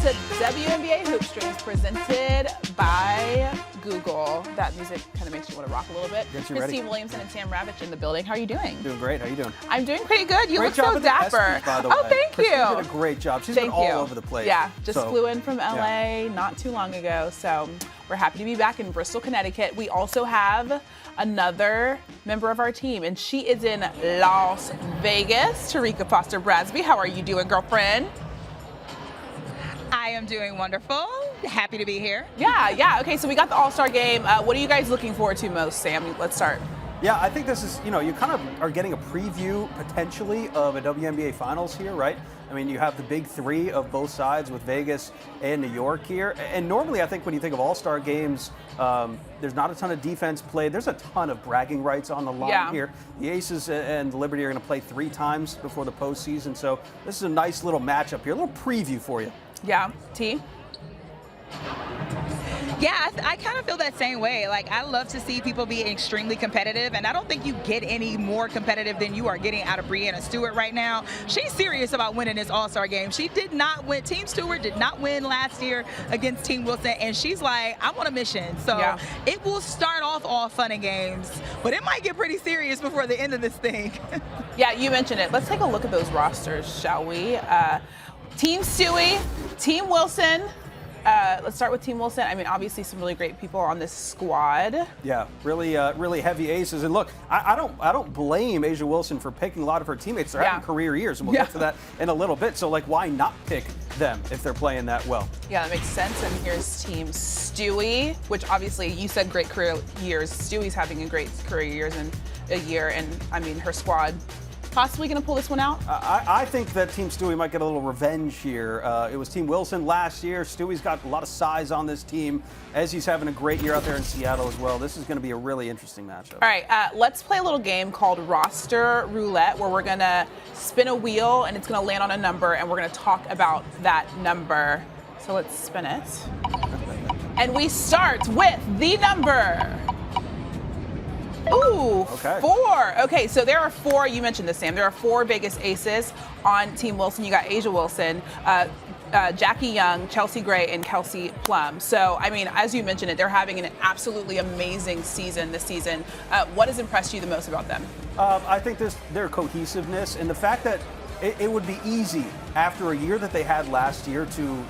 to WNBA Hoop Streams presented by Google. That music kind of makes you want to rock a little bit. Christine Williamson and Sam Ravech in the building. How are you doing? Doing great. How are you doing? I'm doing pretty good. You great look so dapper. Estes, by the way. Oh, thank Christine you. did a great job. She's been all over the place. Yeah, just flew in from LA not too long ago. So we're happy to be back in Bristol, Connecticut. We also have another member of our team, and she is in Las Vegas. Terrika Foster-Brasby, how are you doing, girlfriend? I am doing wonderful. Happy to be here. Yeah. Okay, so we got the All-Star Game. What are you guys looking forward to most, Sam? Let's start. Yeah, I think this is, you kind of are getting a preview potentially of a WNBA Finals here, right? I mean, you have the big three of both sides with Vegas and New York here. And normally, I think when you think of All-Star games, there's not a ton of defense played. There's a ton of bragging rights on the line here. The Aces and the Liberty are going to play 3 times before the postseason. So this is a nice little matchup here, a little preview for you. Yeah. T? Yeah, I kind of feel that same way. Like, I love to see people be extremely competitive, and I don't think you get any more competitive than you are getting out of Breanna Stewart right now. She's serious about winning this All-Star game. She did not win. Team Stewart did not win last year against Team Wilson, and she's like, I'm on a mission. So it will start off all fun and games, but it might get pretty serious before the end of this thing. Yeah, you mentioned it. Let's take a look at those rosters, shall we? Team Stewie, Team Wilson. Let's start with Team Wilson. I mean, obviously some really great people on this squad. Yeah, really heavy aces. And look, I don't blame A'ja Wilson for picking a lot of her teammates. They're having career years, and we'll get to that in a little bit. So, like, why not pick them if they're playing that well? Yeah, that makes sense. And here's Team Stewie, which obviously you said great career years. Stewie's having a great career years in a year, and I mean, her squad possibly going to pull this one out? I think that Team Stewie might get a little revenge here. It was Team Wilson last year. Stewie's got a lot of size on this team, as he's having a great year out there in Seattle as well. This is going to be a really interesting matchup. All right, let's play a little game called Roster Roulette, where we're going to spin a wheel, and it's going to land on a number, and we're going to talk about that number. So let's spin it. And we start with the number. Ooh, 4. Okay, so there are 4. You mentioned this, Sam. There are 4 Vegas aces on Team Wilson. You got A'ja Wilson, Jackie Young, Chelsea Gray, and Kelsey Plum. So, I mean, as you mentioned it, they're having an absolutely amazing season this season. What has impressed you the most about them? I think their cohesiveness and the fact that it would be easy after a year that they had last year to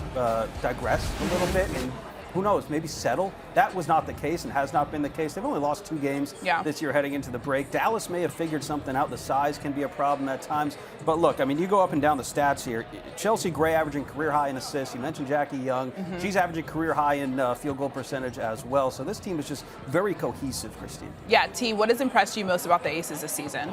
digress a little bit and who knows, maybe settle. That was not the case and has not been the case. They've only lost 2 games this year heading into the break. Dallas may have figured something out. The size can be a problem at times. But look, I mean, you go up and down the stats here. Chelsea Gray averaging career high in assists. You mentioned Jackie Young. She's averaging career high in field goal percentage as well. So this team is just very cohesive, Christine. Yeah, T, what has impressed you most about the Aces this season?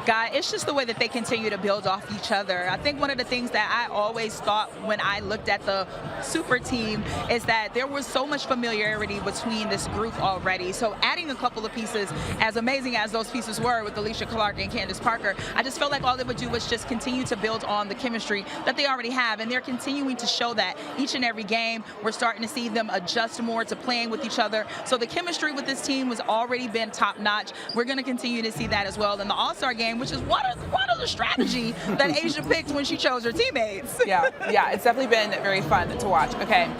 Scott, it's just the way that they continue to build off each other. I think one of the things that I always thought when I looked at the super team is that there was so much familiarity between this group already. So adding a couple of pieces, as amazing as those pieces were with Alicia Clark and Candace Parker, I just felt like all they would do was just continue to build on the chemistry that they already have. And they're continuing to show that each and every game. We're starting to see them adjust more to playing with each other. So the chemistry with this team has already been top notch. We're going to continue to see that as well in the All-Star game, which is one of the strategy that Asia picked when she chose her teammates. Yeah, it's definitely been very fun to watch. Okay,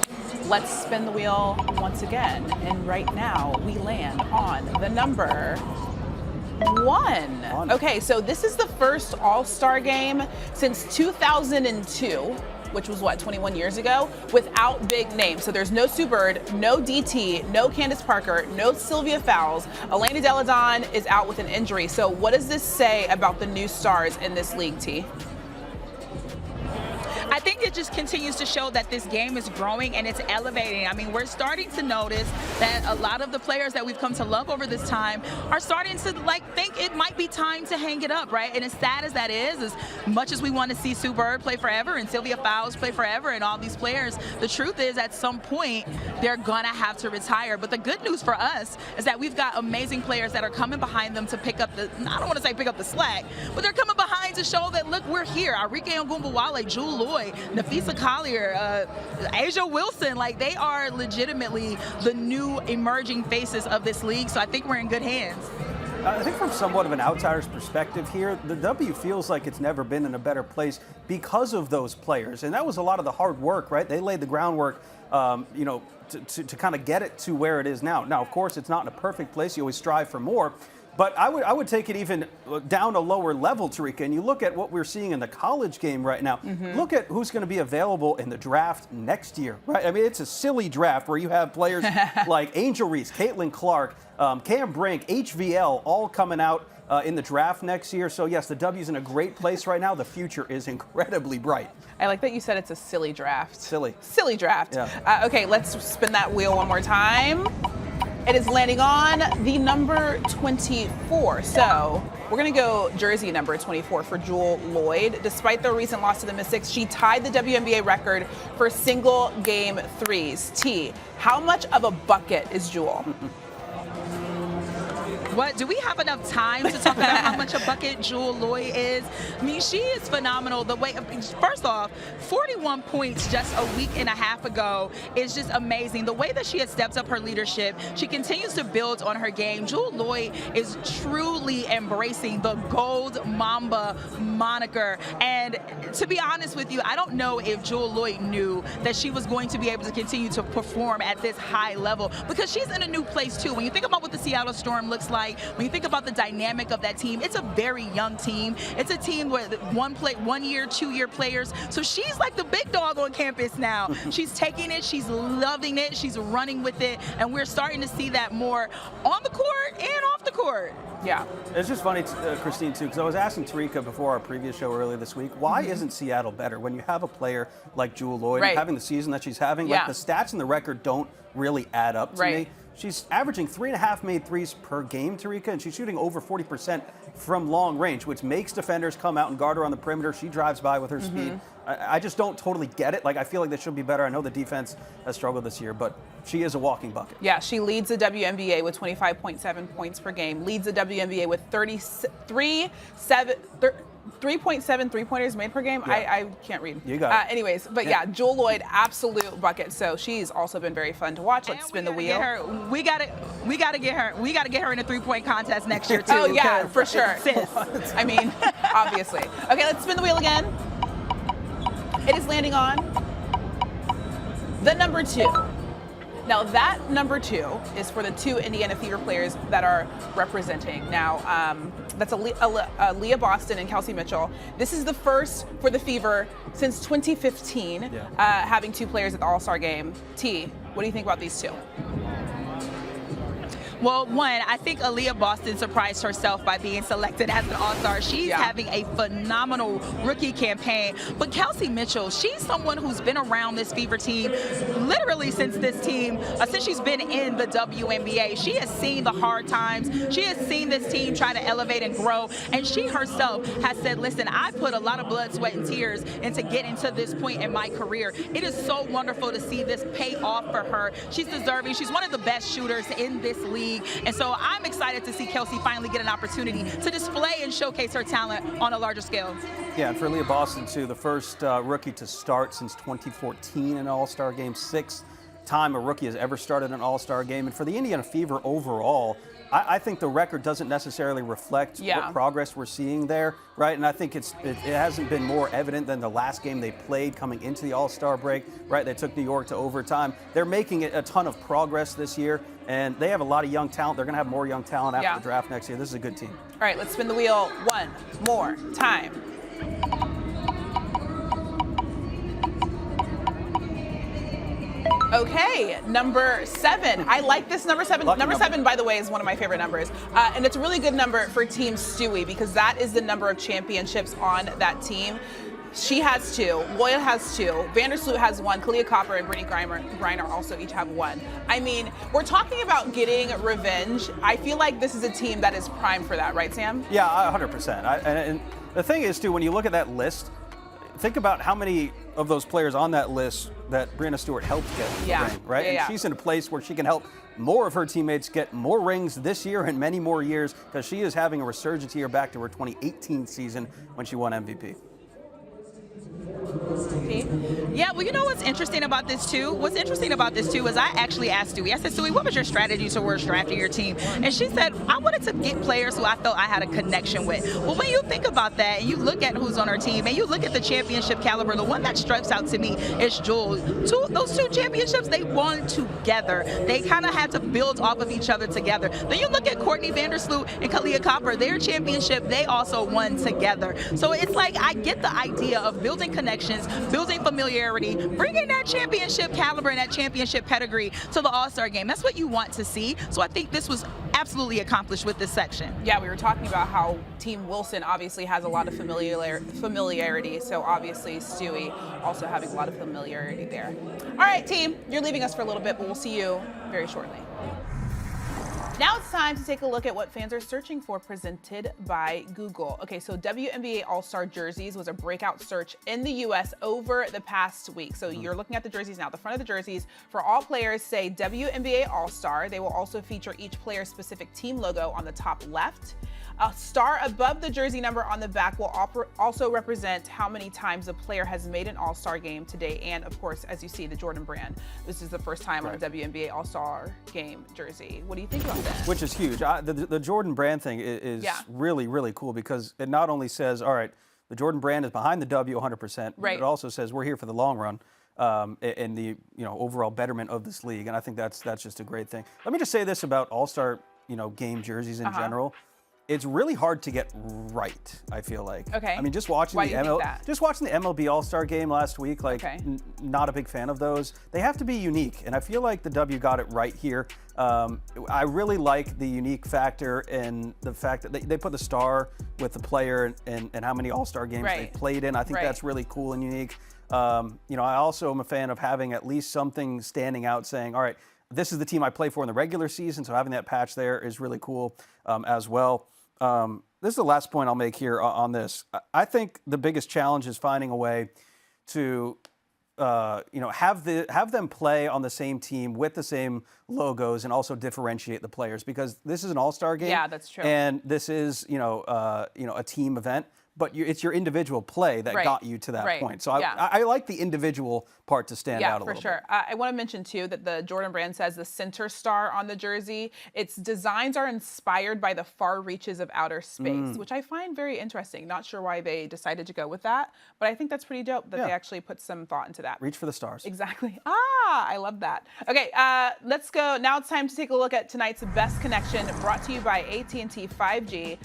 let's spin the wheel once again. And right now we land on the number 1. Okay, so this is the first All-Star game since 2002. Which was, 21 years ago, without big names. So there's no Sue Bird, no DT, no Candace Parker, no Sylvia Fowles. Elena Deladon is out with an injury. So what does this say about the new stars in this league, T? I think it just continues to show that this game is growing and it's elevating. I mean, we're starting to notice that a lot of the players that we've come to love over this time are starting to think it might be time to hang it up, right? And as sad as that is, as much as we want to see Sue Bird play forever and Sylvia Fowles play forever and all these players, the truth is at some point they're gonna have to retire. But the good news for us is that we've got amazing players that are coming behind them to pick up the, I don't want to say pick up the slack, but they're coming behind to show that, look, we're here. Arike Ogunbowale, Jewell Loyd, Nafisa Collier, Asia Wilson, they are legitimately the new emerging faces of this league. So I think we're in good hands. I think from somewhat of an outsider's perspective here, the W feels like it's never been in a better place because of those players. And that was a lot of the hard work, right? They laid the groundwork, to kind of get it to where it is now. Now, of course, it's not in a perfect place. You always strive for more. But I would take it even down a lower level, Terrika, and you look at what we're seeing in the college game right now. Look at who's going to be available in the draft next year, right? I mean, it's a silly draft where you have players like Angel Reese, Caitlin Clark, Cam Brink, HVL, all coming out in the draft next year. So, yes, the W's in a great place right now. The future is incredibly bright. I like that you said it's a silly draft. Silly draft. Yeah. Okay, let's spin that wheel one more time. It is landing on the number 24. So we're going to go jersey number 24 for Jewell Loyd. Despite their recent loss to the Mystics, she tied the WNBA record for single game threes. T, how much of a bucket is Jewell? What, do we have enough time to talk about how much a bucket Jewell Loyd is? I mean, she is phenomenal. The way, first off, 41 points just a week and a half ago is just amazing. The way that she has stepped up her leadership, she continues to build on her game. Jewell Loyd is truly embracing the Gold Mamba moniker. And to be honest with you, I don't know if Jewell Loyd knew that she was going to be able to continue to perform at this high level, because she's in a new place too. When you think about what the Seattle Storm looks like, when you think about the dynamic of that team, it's a very young team. It's a team with 1 year, 2 year players. So she's like the big dog on campus now. She's taking it, she's loving it, she's running with it, and we're starting to see that more on the court and off the court. Yeah. It's just funny, Christine, too, because I was asking Terrika before our previous show earlier this week, why isn't Seattle better when you have a player like Jewell Loyd having the season that she's having? Yeah. Like, the stats and the record don't really add up to me. She's averaging 3.5 made threes per game, Terrika, and she's shooting over 40% from long range, which makes defenders come out and guard her on the perimeter. She drives by with her speed. I just don't totally get it. I feel like they should be better. I know the defense has struggled this year, but she is a walking bucket. Yeah, she leads the WNBA with 25.7 points per game, leads the WNBA with 3.7 three-pointers made per game. Yeah. I can't read. You got it. Anyways, but yeah, Jewell Loyd, absolute bucket. So she's also been very fun to watch. Let's spin the wheel. We gotta get her in a three-point contest next year too. Oh yeah, for sure. Sis. I mean, obviously. Okay, let's spin the wheel again. It is landing on the number 2. Now that number 2 is for the 2 Indiana Fever players that are representing. Now that's Leah Boston and Kelsey Mitchell. This is the first for the Fever since 2015, having 2 players at the All-Star game. T, what do you think about these 2? Well, one, I think Aaliyah Boston surprised herself by being selected as an All-Star. She's having a phenomenal rookie campaign. But Kelsey Mitchell, she's someone who's been around this Fever team literally since she's been in the WNBA. She has seen the hard times. She has seen this team try to elevate and grow. And she herself has said, listen, I put a lot of blood, sweat, and tears into getting to this point in my career. It is so wonderful to see this pay off for her. She's deserving. She's one of the best shooters in this league. And so I'm excited to see Kelsey finally get an opportunity to display and showcase her talent on a larger scale. Yeah, and for Aaliyah Boston, too, the first rookie to start since 2014 in an All-Star game, sixth time a rookie has ever started an All-Star game. And for the Indiana Fever overall, I think the record doesn't necessarily reflect what progress we're seeing there, right? And I think it hasn't been more evident than the last game they played coming into the All-Star break, right? They took New York to overtime. They're making a ton of progress this year, and they have a lot of young talent. They're going to have more young talent after the draft next year. This is a good team. All right, let's spin the wheel one more time. Okay, number 7. I like this number 7. Number 7, by the way, is one of my favorite numbers. And it's a really good number for Team Stewie because that is the number of championships on that team. She has 2. Loyd has 2. Vandersloot has 1. Kalia Copper and Brittany Griner also each have 1. I mean, we're talking about getting revenge. I feel like this is a team that is primed for that, right, Sam? Yeah, 100%. And the thing is, too, when you look at that list, think about how many of those players on that list that Breanna Stewart helped get the ring, right? And she's in a place where she can help more of her teammates get more rings this year and many more years because she is having a resurgence here back to her 2018 season when she won MVP. Yeah, well, you know what's interesting about this too? What's interesting about this too is I actually asked Stewie, I said, Stewie, what was your strategy towards drafting your team? And she said, I wanted to get players who I felt I had a connection with. Well, when you think about that and you look at who's on our team and you look at the championship caliber, the one that strikes out to me is Jewell. Those 2 championships, they won together. They kind of had to build off of each other together. Then you look at Courtney Vandersloot and Kalia Copper, their championship, they also won together. So it's like I get the idea of building connections, building familiarity, bringing that championship caliber and that championship pedigree to the All-Star game. That's what you want to see. So I think this was absolutely accomplished with this section. Yeah, we were talking about how Team Wilson obviously has a lot of familiarity. So obviously Stewie also having a lot of familiarity there. All right, team, you're leaving us for a little bit, but we'll see you very shortly. Now it's time to take a look at what fans are searching for, presented by Google. Okay, so WNBA All-Star jerseys was a breakout search in the U.S. over the past week. So you're looking at the jerseys now. The front of the jerseys for all players say WNBA All-Star. They will also feature each player's specific team logo on the top left. A star above the jersey number on the back will also represent how many times a player has made an All-Star game to date. And of course, as you see, the Jordan brand. This is the first time on a WNBA All-Star game jersey. What do you think about that? Which is huge. The Jordan brand thing is really, really cool because it not only says, all right, the Jordan brand is behind the W 100%, but it also says we're here for the long run. And the overall betterment of this league. And I think that's just a great thing. Let me just say this about All-Star game jerseys in general. It's really hard to get right, I feel like. Okay. I mean, just watching the MLB All-Star game last week, like, not a big fan of those. They have to be unique, and I feel like the W got it right here. I really like the unique factor and the fact that they put the star with the player and how many All-Star games they played in. I think that's really cool and unique. I also am a fan of having at least something standing out saying, all right, this is the team I play for in the regular season, so having that patch there is really cool as well. This is the last point I'll make here on this. I think the biggest challenge is finding a way to, have them play on the same team with the same logos and also differentiate the players because this is an All-Star game. Yeah, that's true. And this is, a team event. But it's your individual play that got you to that point. So I like the individual part to stand out a little bit. Yeah, for sure. I want to mention, too, that the Jordan brand says the center star on the jersey. Its designs are inspired by the far reaches of outer space, which I find very interesting. Not sure why they decided to go with that, but I think that's pretty dope that they actually put some thought into that. Reach for the stars. Exactly. I love that. Okay, let's go. Now it's time to take a look at tonight's Best Connection, brought to you by AT&T 5G.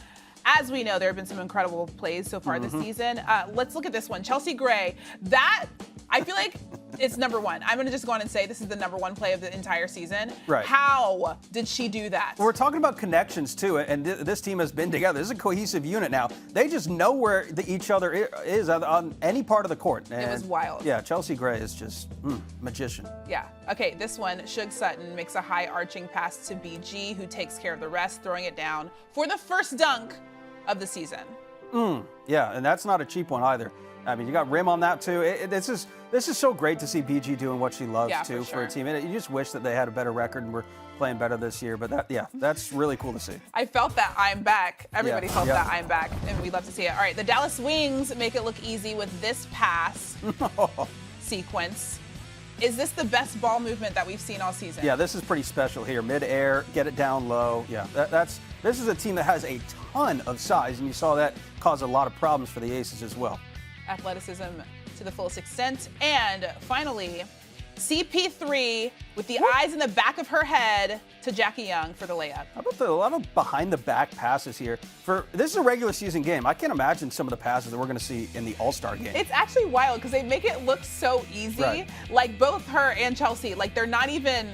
As we know, there have been some incredible plays so far this season. Let's look at this one. Chelsea Gray. I feel like It's number one. I'm going to just go on and say this is the number one play of the entire season. Right. How did she do that? We're talking about connections, too, and this team has been together. This is a cohesive unit now. They just know where each other is on any part of the court. And it was wild. Yeah, Chelsea Gray is just magician. Yeah. Okay, this one, Shug Sutton makes a high arching pass to BG, who takes care of the rest, throwing it down for the first dunk of the season. Yeah, and that's not a cheap one either. I mean, you got rim on that too. This is so great to see BG doing what she loves for a team. And you just wish that they had a better record and were playing better this year. But that's really cool to see. I felt that I'm back. Everybody felt that I'm back, and we love to see it. All right, the Dallas Wings make it look easy with this pass sequence. Is this the best ball movement that we've seen all season? Yeah, this is pretty special here. Mid-air, get it down low. Yeah, this is a team that has a ton of size, and you saw that cause a lot of problems for the Aces as well. Athleticism to the fullest extent. And finally, CP3 with the eyes in the back of her head to Jackie Young for the layup. How about a lot of behind-the-back passes here? This is a regular season game. I can't imagine some of the passes that we're going to see in the All-Star game. It's actually wild because they make it look so easy. Right. Like both her and Chelsea, like they're not even.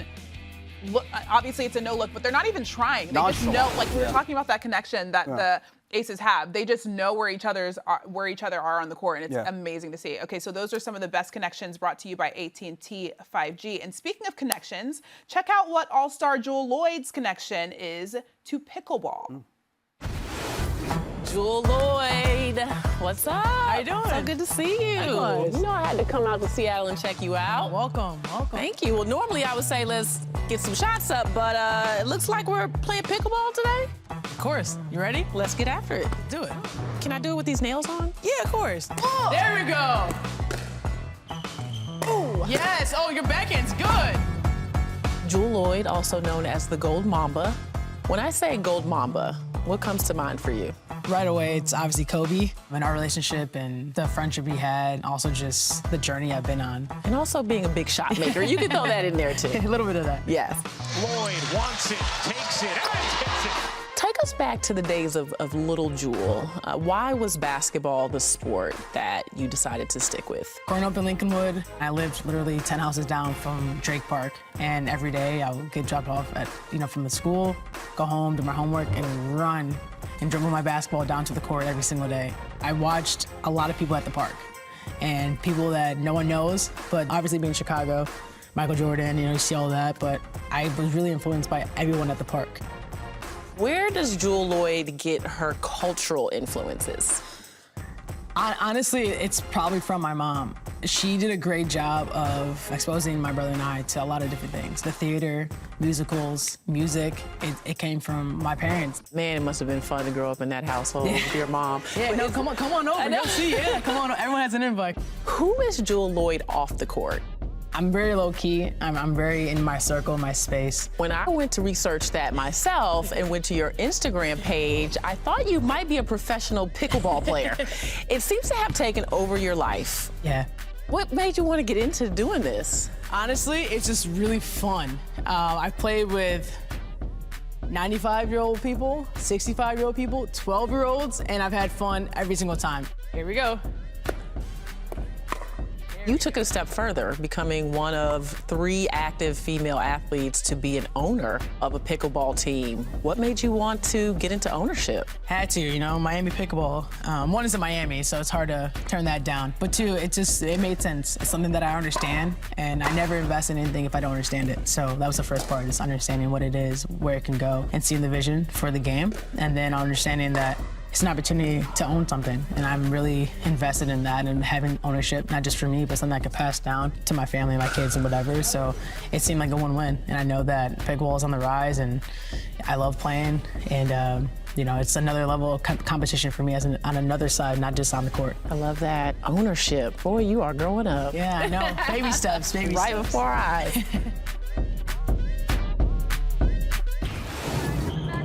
Obviously, it's a no look, but they're not even trying. They just know, like we were talking about that connection that the Aces have. They just know where each other are on the court, and it's amazing to see. Okay, so those are some of the best connections brought to you by AT&T 5G. And speaking of connections, check out what All-Star Jewell Loyd's connection is to pickleball. Jewell Loyd, what's up? How you doing? So good to see you. Likewise. You know I had to come out to Seattle and check you out. Welcome. Thank you. Well, normally I would say let's get some shots up, but it looks like we're playing pickleball today. Of course. You ready? Let's get after it. Do it. Can I do it with these nails on? Yeah, of course. Oh. There we go. Ooh. Yes. Oh, your backhand's good. Jewell Loyd, also known as the Gold Mamba. When I say Gold Mamba, what comes to mind for you? Right away, it's obviously Kobe and our relationship and the friendship we had, also just the journey I've been on. And also being a big shot maker. You can throw that in there, too. A little bit of that. Yes. Loyd wants it, takes it, and takes it. Take us back to the days of little Jewell. Why was basketball the sport that you decided to stick with? Growing up in Lincolnwood, I lived literally 10 houses down from Drake Park, and every day I would get dropped off at, from the school, go home, do my homework, and run and dribble my basketball down to the court every single day. I watched a lot of people at the park, and people that no one knows, but obviously being Chicago, Michael Jordan, you see all that, but I was really influenced by everyone at the park. Where does Jewell Loyd get her cultural influences? Honestly, it's probably from my mom. She did a great job of exposing my brother and I to a lot of different things. The theater, musicals, music, it came from my parents. Man, it must have been fun to grow up in that household with your mom. Yeah, no, come on over. You'll see, come on, everyone has an invite. Who is Jewell Loyd off the court? I'm very low-key. I'm very in my circle, my space. When I went to research that myself and went to your Instagram page, I thought you might be a professional pickleball player. It seems to have taken over your life. Yeah. What made you want to get into doing this? Honestly, it's just really fun. I've played with 95-year-old people, 65-year-old people, 12-year-olds, and I've had fun every single time. Here we go. You took it a step further, becoming one of 3 active female athletes to be an owner of a pickleball team. What made you want to get into ownership? Had to, Miami pickleball. One is in Miami, so it's hard to turn that down. But 2, it made sense. It's something that I understand, and I never invest in anything if I don't understand it. So that was the first part, just understanding what it is, where it can go, and seeing the vision for the game, and then understanding that it's an opportunity to own something, and I'm really invested in that and having ownership, not just for me, but something I could pass down to my family, my kids, and whatever. So it seemed like a win-win, and I know that pickleball is on the rise, and I love playing, and it's another level of competition for me on another side, not just on the court. I love that ownership. Boy, you are growing up. Yeah, I know. Baby steps, baby steps. Right before our eyes.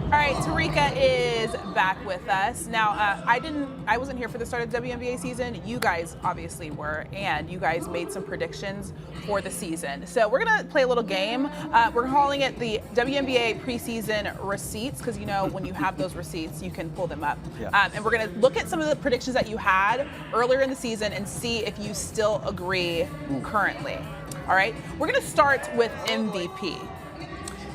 All right, Terrika is back with us. Now, I wasn't here for the start of the WNBA season. You guys obviously were, and you guys made some predictions for the season. So we're gonna play a little game. We're calling it the WNBA Preseason Receipts, because you know when you have those receipts, you can pull them up. Yeah. And we're gonna look at some of the predictions that you had earlier in the season and see if you still agree currently. All right, we're gonna start with MVP.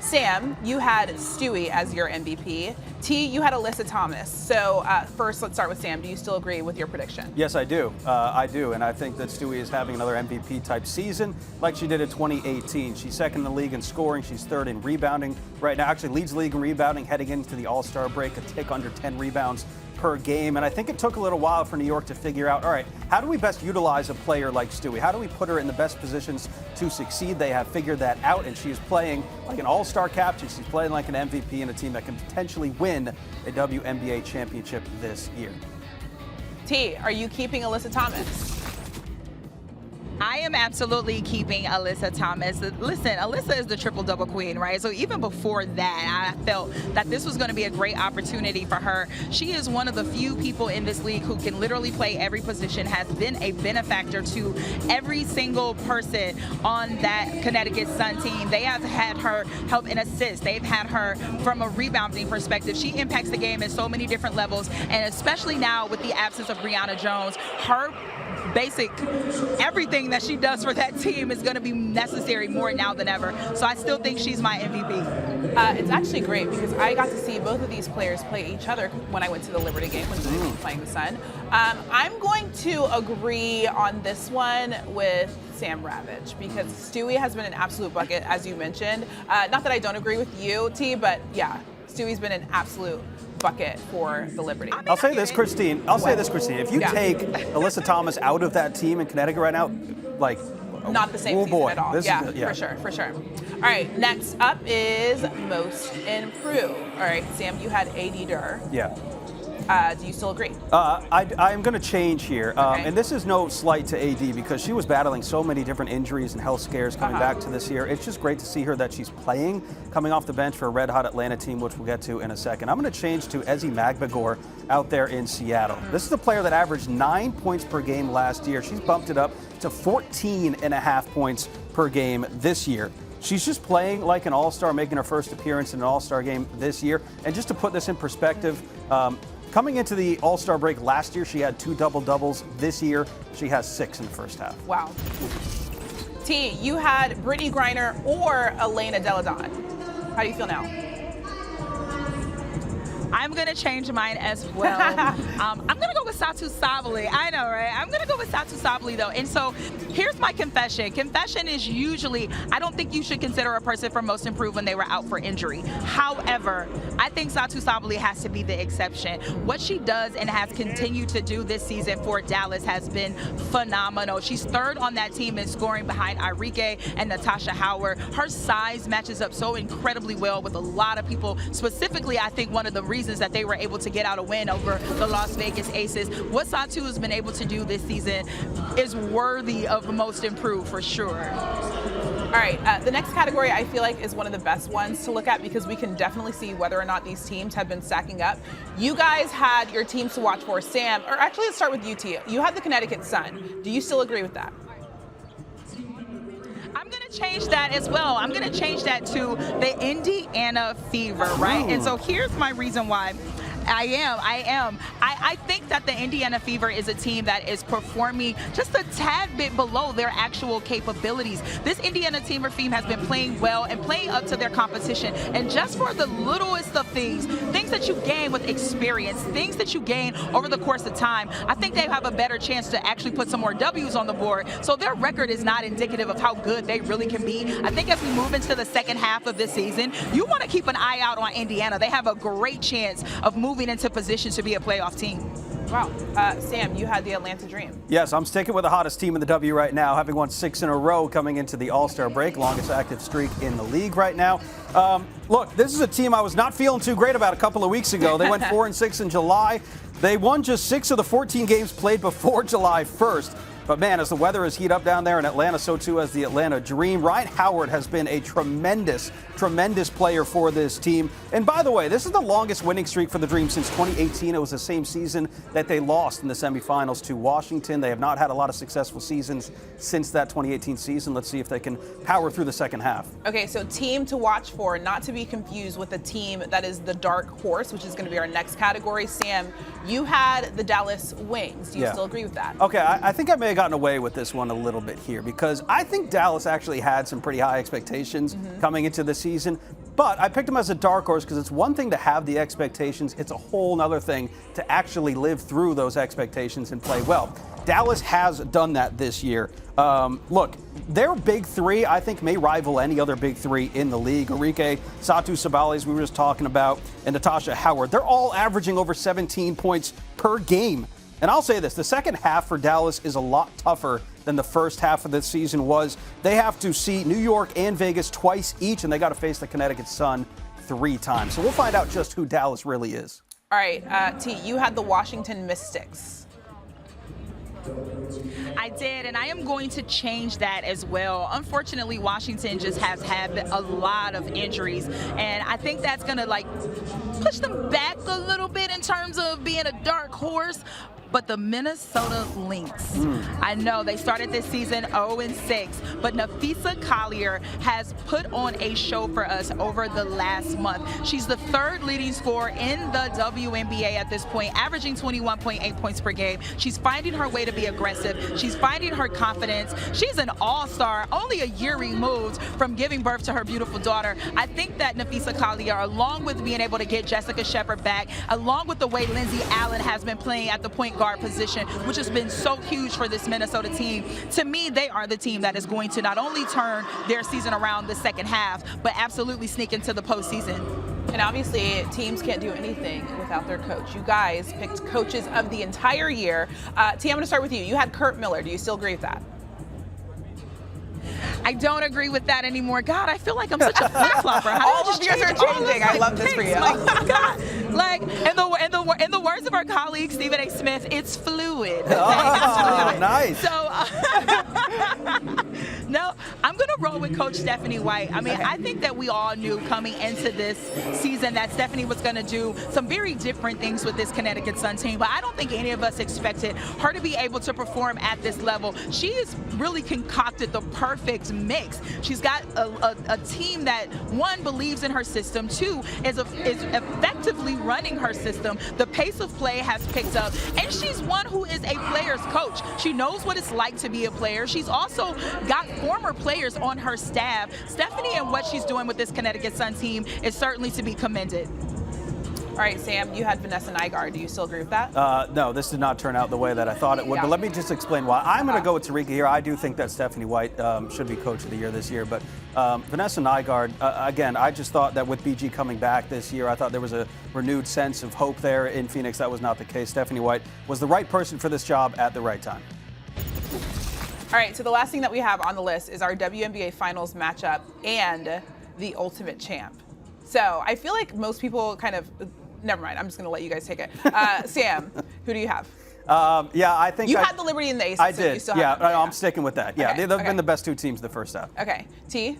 Sam, you had Stewie as your MVP. T, you had Alyssa Thomas. So first, let's start with Sam. Do you still agree with your prediction? Yes, I do. I do, and I think that Stewie is having another MVP-type season like she did in 2018. She's second in the league in scoring. She's third in rebounding right now. Actually leads the league in rebounding heading into the All-Star break, a tick under 10 rebounds per game. And I think it took a little while for New York to figure out, all right, how do we best utilize a player like Stewie? How do we put her in the best positions to succeed? They have figured that out, and she's playing like an all-star captain. She's playing like an MVP in a team that can potentially win a WNBA championship this year. T, are you keeping Alyssa Thomas? I am absolutely keeping Alyssa Thomas. Listen, Alyssa is the triple-double queen, right? So even before that, I felt that this was going to be a great opportunity for her. She is one of the few people in this league who can literally play every position, has been a benefactor to every single person on that Connecticut Sun team. They have had her help in assists. They've had her from a rebounding perspective. She impacts the game at so many different levels, and especially now with the absence of Brianna Jones, her basic everything that she does for that team is going to be necessary more now than ever. So I still think she's my MVP. It's actually great because I got to see both of these players play each other when I went to the Liberty game when they were playing the Sun. I'm going to agree on this one with Sam Ravech because Stewie has been an absolute bucket, as you mentioned. Not that I don't agree with you, T, but yeah, Stewie's been an absolute bucket for the Liberty. I'll say this, Christine. If you take Alyssa Thomas out of that team in Connecticut right now, like, not the same oh season boy, at all. For sure. All right, next up is most improved. All right, Sam, you had AD Durr. Yeah. Do you still agree? I'm going to change here. Okay. And this is no slight to AD because she was battling so many different injuries and health scares coming back to this year. It's just great to see her that she's playing, coming off the bench for a red-hot Atlanta team, which we'll get to in a second. I'm going to change to Ezi Magbagor out there in Seattle. This is a player that averaged 9 points per game last year. She's bumped it up to 14.5 points per game this year. She's just playing like an all-star, making her first appearance in an all-star game this year. And just to put this in perspective, coming into the All-Star break last year, she had 2 double-doubles. This year, she has 6 in the first half. Wow. T, you had Brittany Griner or Elena Delle Donne. How do you feel now? I'm going to change mine as well. I'm going to go with Satou Sabally. I know, right? I'm going to go with Satou Sabally, though. And so here's my confession. Confession is usually, I don't think you should consider a person for most improved when they were out for injury. However, I think Satou Sabally has to be the exception. What she does and has continued to do this season for Dallas has been phenomenal. She's third on that team in scoring behind Irike and Natasha Howard. Her size matches up so incredibly well with a lot of people. Specifically, I think one of the reasons that they were able to get out a win over the Las Vegas Aces. What Satou has been able to do this season is worthy of most improved for sure. All right, the next category I feel like is one of the best ones to look at because we can definitely see whether or not these teams have been stacking up. You guys had your teams to watch for. Sam, or actually let's start with you, T. You had the Connecticut Sun. Do you still agree with that? I'm going to change that as well. I'm going to change that to the Indiana Fever, right? And so here's my reason why. I am. I think that the Indiana Fever is a team that is performing just a tad bit below their actual capabilities. This Indiana Fever team has been playing well and playing up to their competition. And just for the littlest of things that you gain with experience, things that you gain over the course of time, I think they have a better chance to actually put some more W's on the board. So their record is not indicative of how good they really can be. I think as we move into the second half of this season, you want to keep an eye out on Indiana. They have a great chance of moving into position to be a playoff team. Wow. Sam, you had the Atlanta Dream. Yes, I'm sticking with the hottest team in the W right now, having won 6 in a row coming into the All-Star break, longest active streak in the league right now. Look, this is a team I was not feeling too great about a couple of weeks ago. They went 4-6 in July. They won just 6 of the 14 games played before July 1st. But man, as the weather has heated up down there in Atlanta, so too has the Atlanta Dream. Ryan Howard has been a tremendous player for this team. And by the way, this is the longest winning streak for the Dream since 2018. It was the same season that they lost in the semifinals to Washington. They have not had a lot of successful seasons since that 2018 season. Let's see if they can power through the second half. Okay, so team to watch for, not to be confused with the team that is the dark horse, which is going to be our next category. Sam, you had the Dallas Wings. Do you still agree with that? Okay, I think I may have gotten away with this one a little bit here because I think Dallas actually had some pretty high expectations coming into the season. But I picked them as a dark horse because it's one thing to have the expectations. It's a whole other thing to actually live through those expectations and play well. Dallas has done that this year. Look, their big three, I think, may rival any other big three in the league. Arike Satu-Sabales, we were just talking about, and Natasha Howard. They're all averaging over 17 points per game. And I'll say this, the second half for Dallas is a lot tougher than the first half of the season was. They have to see New York and Vegas twice each, and they got to face the Connecticut Sun 3 times. So we'll find out just who Dallas really is. All right, T, you had the Washington Mystics. I did, and I am going to change that as well. Unfortunately, Washington just has had a lot of injuries, and I think that's going to push them back a little bit in terms of being a dark horse. But the Minnesota Lynx, I know they started this season 0-6, but Napheesa Collier has put on a show for us over the last month. She's the 3rd leading scorer in the WNBA at this point, averaging 21.8 points per game. She's finding her way to be aggressive. She's finding her confidence. She's an all-star, only a year removed from giving birth to her beautiful daughter. I think that Napheesa Collier, along with being able to get Jessica Shepard back, along with the way Lindsay Allen has been playing at the point guard position, which has been so huge for this Minnesota team. To me, they are the team that is going to not only turn their season around the second half, but absolutely sneak into the postseason. And obviously, teams can't do anything without their coach. You guys picked coaches of the entire year. T, I'm going to start with you. You had Curt Miller. Do you still agree with that? I don't agree with that anymore. God, I feel like I'm such a flip-flopper. All of yours are changing. I love this for you. My God. In the words of our colleague Stephen A. Smith, it's fluid. Oh, nice. So, no, I'm going to roll with Coach Stephanie White. I mean, I think that we all knew coming into this season that Stephanie was going to do some very different things with this Connecticut Sun team, but I don't think any of us expected her to be able to perform at this level. She has really concocted the perfect mix. She's got a team that, 1, believes in her system, 2, is effectively running her system. The pace of play has picked up, and she's one who is a player's coach. She knows what it's like to be a player. She's also got former players on her staff. Stephanie and what she's doing with this Connecticut Sun team is certainly to be commended. All right, Sam, you had Vanessa Nygaard. Do you still agree with that? No, this did not turn out the way that I thought it would. Yeah. But let me just explain why. I'm going to go with Terrika here. I do think that Stephanie White should be Coach of the Year this year. But Vanessa Nygaard, again, I just thought that with BG coming back this year, I thought there was a renewed sense of hope there in Phoenix. That was not the case. Stephanie White was the right person for this job at the right time. All right, so the last thing that we have on the list is our WNBA Finals matchup and the Ultimate Champ. So I feel like most people kind of, never mind, I'm just going to let you guys take it. Sam, who do you have? Yeah, I think you had the Liberty and the Aces. I so did. You still yeah, have them. I'm sticking with that. Yeah, Okay, they've been the best 2 teams the first half. Okay, T?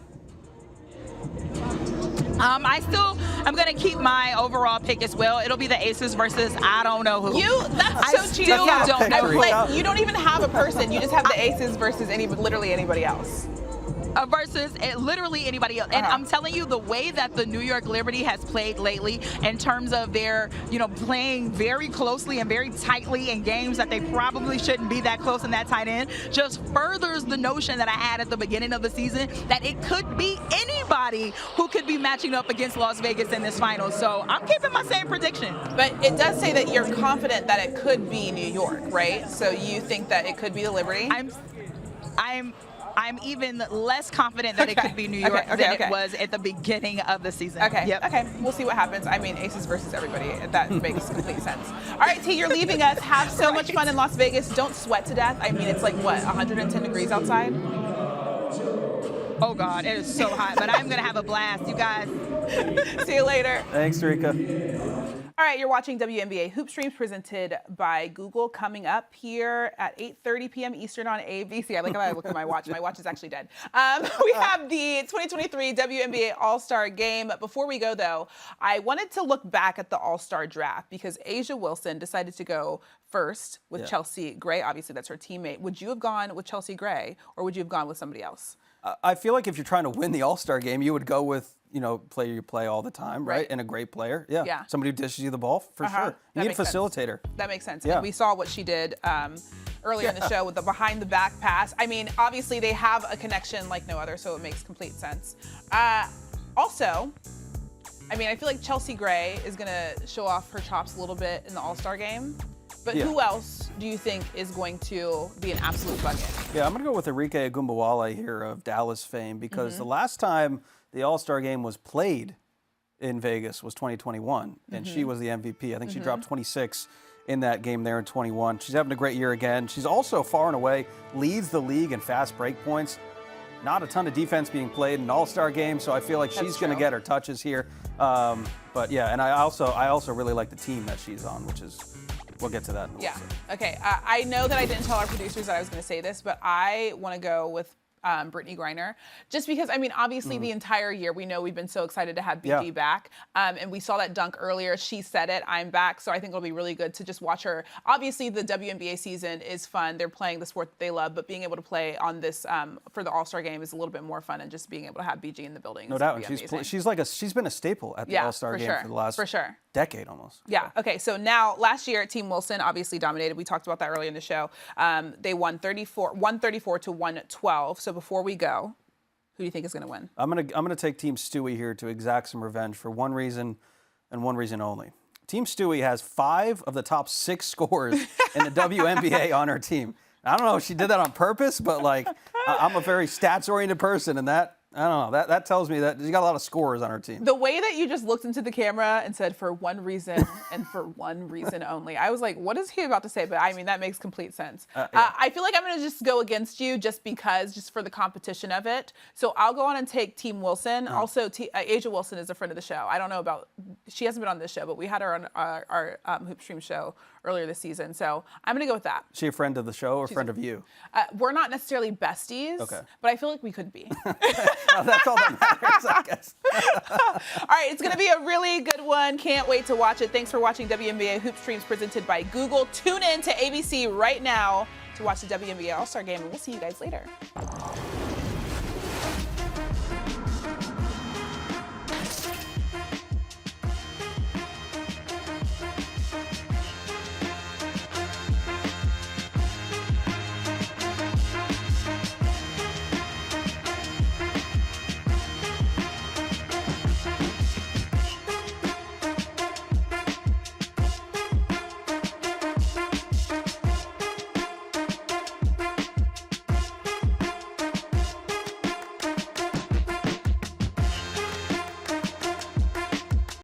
I'm going to keep my overall pick as well. It'll be the Aces versus I don't know who. That's so cheating. I still don't know who. Like, you don't even have a person. You just have the Aces versus literally anybody else. Versus literally anybody else. And I'm telling you, the way that the New York Liberty has played lately in terms of their, playing very closely and very tightly in games that they probably shouldn't be that close and that tight end, just furthers the notion that I had at the beginning of the season that it could be anybody who could be matching up against Las Vegas in this final. So I'm keeping my same prediction. But it does say that you're confident that it could be New York, right? So you think that it could be the Liberty? I'm even less confident that it could be New York than it was at the beginning of the season. Okay. Yep. Okay. We'll see what happens. I mean, Aces versus everybody. That makes complete sense. All right, T, you're leaving us. Have so much fun in Las Vegas. Don't sweat to death. I mean, it's like, what, 110 degrees outside? Oh, God, it is so hot. But I'm going to have a blast, you guys. See you later. Thanks, Terrika. All right, you're watching WNBA Hoop Streams presented by Google, coming up here at 8:30 p.m. Eastern on ABC. I like how I look at my watch. My watch is actually dead. We have the 2023 WNBA All-Star Game. But before we go, though, I wanted to look back at the All-Star draft because A'ja Wilson decided to go first with Chelsea Gray. Obviously, that's her teammate. Would you have gone with Chelsea Gray, or would you have gone with somebody else? I feel like if you're trying to win the All-Star Game, you would go with, player you play all the time, right? And a great player. Yeah. Somebody who dishes you the ball, for sure. You need a facilitator. That makes sense. Yeah. And we saw what she did earlier in the show with the behind-the-back pass. I mean, obviously, they have a connection like no other, so it makes complete sense. Also, I mean, I feel like Chelsea Gray is going to show off her chops a little bit in the All-Star Game. But who else do you think is going to be an absolute bucket? Yeah, I'm going to go with Terrika Foster-Brasby here of Dallas fame because the last time the All-Star Game was played in Vegas was 2021, and she was the MVP. I think she dropped 26 in that game there in 21. She's having a great year again. She's also far and away leads the league in fast break points. Not a ton of defense being played in an All-Star game, so I feel like she's going to get her touches here. But yeah, and I also really like the team that she's on, which is. We'll get to that. Okay. I know that I didn't tell our producers that I was going to say this, but I want to go with Brittany Griner, just because, I mean, obviously the entire year we know we've been so excited to have BG back, and we saw that dunk earlier. She said it, I'm back, so I think it'll be really good to just watch her. Obviously, the WNBA season is fun. They're playing the sport that they love, but being able to play on this for the All-Star Game is a little bit more fun, and just being able to have BG in the building. No doubt. She's been a staple at the All-Star Game for the last decade almost. Yeah. Okay. So now, last year, Team Wilson obviously dominated. We talked about that earlier in the show. They won 134 to 112. So before we go, who do you think is going to win? I'm gonna take Team Stewie here to exact some revenge for one reason and one reason only. Team Stewie has 5 of the top 6 scorers in the WNBA on her team. I don't know if she did that on purpose, but like I'm a very stats-oriented person, and that. I don't know. That tells me that you got a lot of scorers on her team. The way that you just looked into the camera and said, for one reason and for one reason only, I was like, what is he about to say? But I mean, that makes complete sense. I feel like I'm going to just go against you just for the competition of it. So I'll go on and take Team Wilson. Also, A'ja Wilson is a friend of the show. I don't know about, she hasn't been on this show, but we had her on our Hoop Stream show earlier this season. So I'm going to go with that. Is she a friend of the show or a friend of you? We're not necessarily besties, but I feel like we could be. That's all that matters, I guess. All right, it's going to be a really good one. Can't wait to watch it. Thanks for watching WNBA Hoop Streams presented by Google. Tune in to ABC right now to watch the WNBA All-Star Game, and we'll see you guys later.